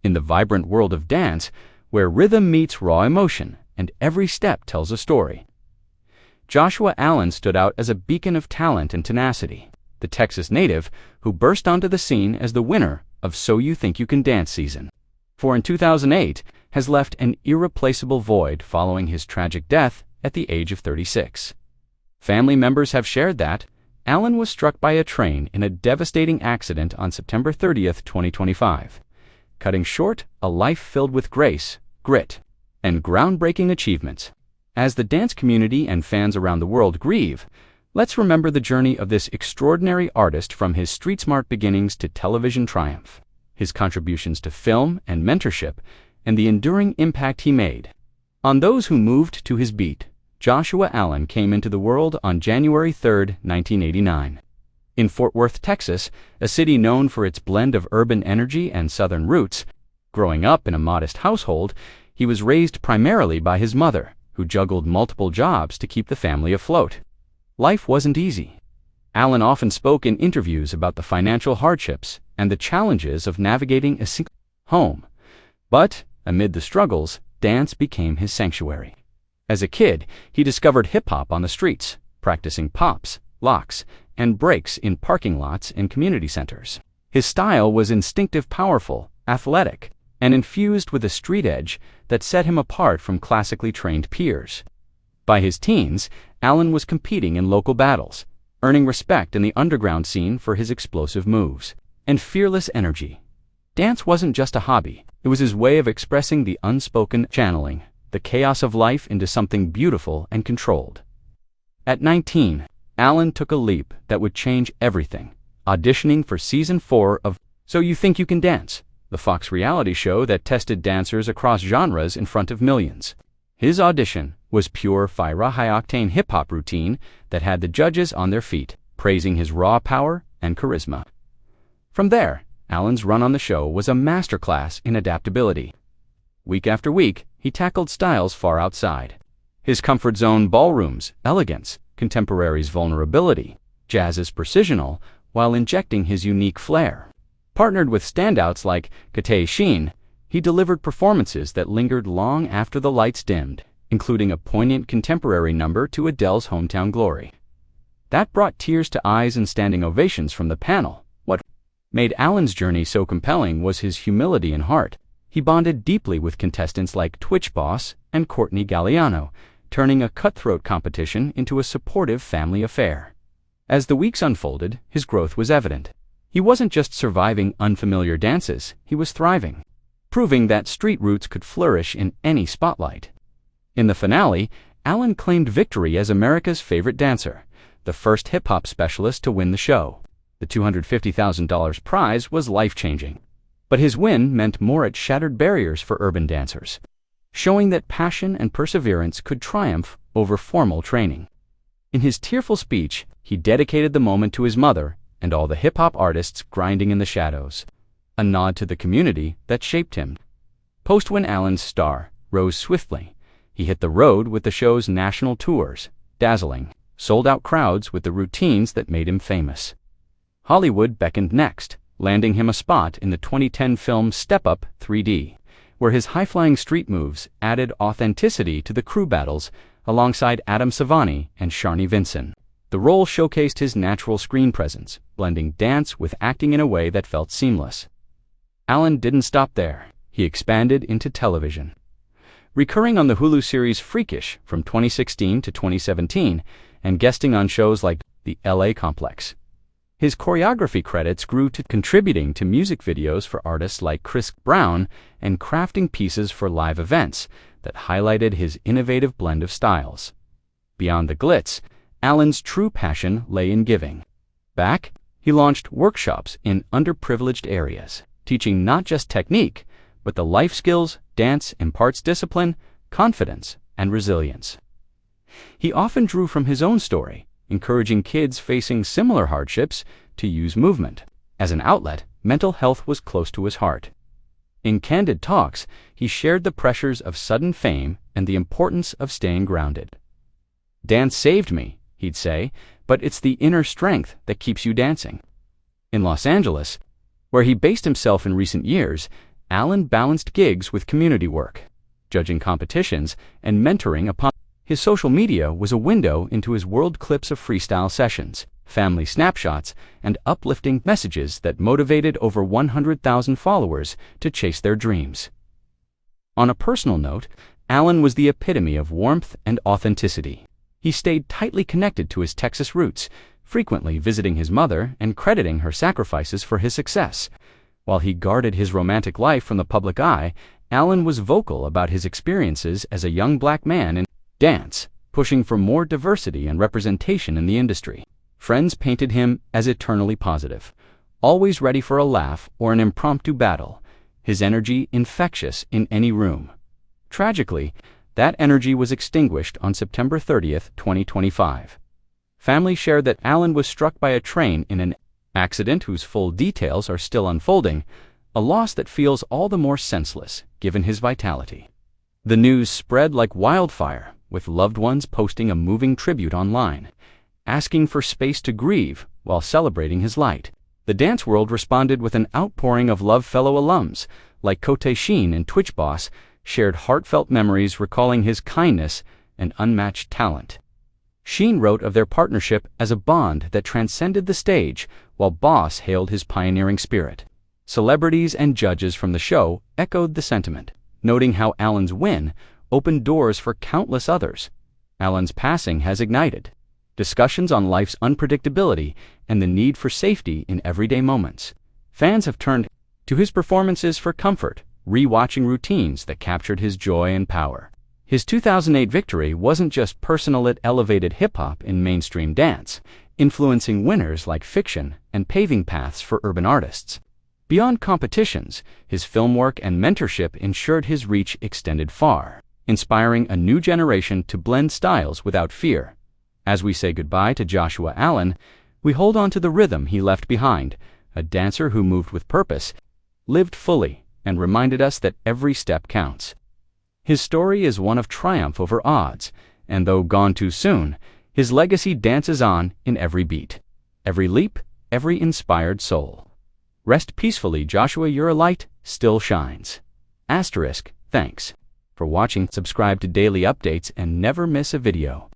in the vibrant world of dance, where rhythm meets raw emotion and every step tells a story. Joshua Allen stood out as a beacon of talent and tenacity, the Texas native who burst onto the scene as the winner of So You Think You Can Dance season. For in 2008, has left an irreplaceable void following his tragic death at the age of 36. Family members have shared that Allen was struck by a train in a devastating accident on September 30th, 2025, cutting short a life filled with grace, grit, and groundbreaking achievements. As the dance community and fans around the world grieve, let's remember the journey of this extraordinary artist from his street-smart beginnings to television triumph, his contributions to film and mentorship, and the enduring impact he made on those who moved to his beat. Joshua Allen came into the world on January 3, 1989. In Fort Worth, Texas, a city known for its blend of urban energy and Southern roots. Growing up in a modest household, he was raised primarily by his mother, who juggled multiple jobs to keep the family afloat. Life wasn't easy. Allen often spoke in interviews about the financial hardships and the challenges of navigating a single home. But, amid the struggles, dance became his sanctuary. As a kid, he discovered hip-hop on the streets, practicing pops, locks, and breaks in parking lots and community centers. His style was instinctive, powerful, athletic, and infused with a street edge that set him apart from classically trained peers. By his teens, Allen was competing in local battles, earning respect in the underground scene for his explosive moves and fearless energy. Dance wasn't just a hobby, it was his way of expressing the unspoken, channeling the chaos of life into something beautiful and controlled. At 19, Allen took a leap that would change everything, auditioning for Season 4 of So You Think You Can Dance, the Fox reality show that tested dancers across genres in front of millions. His audition was pure fire, high-octane hip-hop routine that had the judges on their feet, praising his raw power and charisma. From there, Allen's run on the show was a masterclass in adaptability. Week after week, he tackled styles far outside his comfort zone: ballroom's elegance, contemporary's vulnerability, jazz's precisional, while injecting his unique flair. Partnered with standouts like Katay Sheen, he delivered performances that lingered long after the lights dimmed, including a poignant contemporary number to Adele's Hometown Glory. That brought tears to eyes and standing ovations from the panel. What made Allen's journey so compelling was his humility and heart. He bonded deeply with contestants like Twitch boss and Courtney Galliano, turning a cutthroat competition into a supportive family affair. As the weeks unfolded, his growth was evident. He wasn't just surviving unfamiliar dances, he was thriving, proving that street roots could flourish in any spotlight. In the finale, Allen claimed victory as America's favorite dancer, the first hip-hop specialist to win the show. The $250,000 prize was life-changing. But his win meant more. It shattered barriers for urban dancers, showing that passion and perseverance could triumph over formal training. In his tearful speech, he dedicated the moment to his mother and all the hip-hop artists grinding in the shadows, a nod to the community that shaped him. Post-win, Allen's star rose swiftly. He hit the road with the show's national tours, dazzling sold-out crowds with the routines that made him famous. Hollywood beckoned next, landing him a spot in the 2010 film Step Up 3D, where his high-flying street moves added authenticity to the crew battles alongside Adam Savani and Sharni Vinson. The role showcased his natural screen presence, blending dance with acting in a way that felt seamless. Allen didn't stop there. He expanded into television, recurring on the Hulu series Freakish from 2016 to 2017 and guesting on shows like The LA Complex. His choreography credits grew to contributing to music videos for artists like Chris Brown and crafting pieces for live events that highlighted his innovative blend of styles. Beyond the glitz, Allen's true passion lay in giving back. He launched workshops in underprivileged areas, teaching not just technique, but the life skills dance imparts: discipline, confidence, and resilience. He often drew from his own story, encouraging kids facing similar hardships to use movement as an outlet. Mental health was close to his heart. In candid talks, he shared the pressures of sudden fame and the importance of staying grounded. "Dance saved me," he'd say, "but it's the inner strength that keeps you dancing." In Los Angeles, where he based himself in recent years, Allen balanced gigs with community work, judging competitions and mentoring upon. His social media was a window into his world clips of freestyle sessions, family snapshots, and uplifting messages that motivated over 100,000 followers to chase their dreams. On a personal note, Allen was the epitome of warmth and authenticity. He stayed tightly connected to his Texas roots, frequently visiting his mother and crediting her sacrifices for his success. While he guarded his romantic life from the public eye, Allen was vocal about his experiences as a young black man in dance, pushing for more diversity and representation in the industry. Friends painted him as eternally positive, always ready for a laugh or an impromptu battle, his energy infectious in any room. Tragically, that energy was extinguished on September 30th, 2025. Family shared that Allen was struck by a train in an accident whose full details are still unfolding, a loss that feels all the more senseless given his vitality. The news spread like wildfire, with loved ones posting a moving tribute online, asking for space to grieve while celebrating his light. The dance world responded with an outpouring of love. Fellow alums, like Kote Sheen and Twitch Boss, shared heartfelt memories recalling his kindness and unmatched talent. Sheen wrote of their partnership as a bond that transcended the stage, while Boss hailed his pioneering spirit. Celebrities and judges from the show echoed the sentiment, noting how Allen's win opened doors for countless others. Allen's passing has ignited discussions on life's unpredictability and the need for safety in everyday moments. Fans have turned to his performances for comfort, re-watching routines that captured his joy and power. His 2008 victory wasn't just personal, it elevated hip-hop in mainstream dance, influencing winners like Fiction and paving paths for urban artists. Beyond competitions, his film work and mentorship ensured his reach extended far, inspiring a new generation to blend styles without fear. As we say goodbye to Joshua Allen, we hold on to the rhythm he left behind, a dancer who moved with purpose, lived fully, and reminded us that every step counts. His story is one of triumph over odds, and though gone too soon, his legacy dances on in every beat, every leap, every inspired soul. Rest peacefully, Joshua, your light still shines. Thanks for watching. Subscribe to daily updates and never miss a video.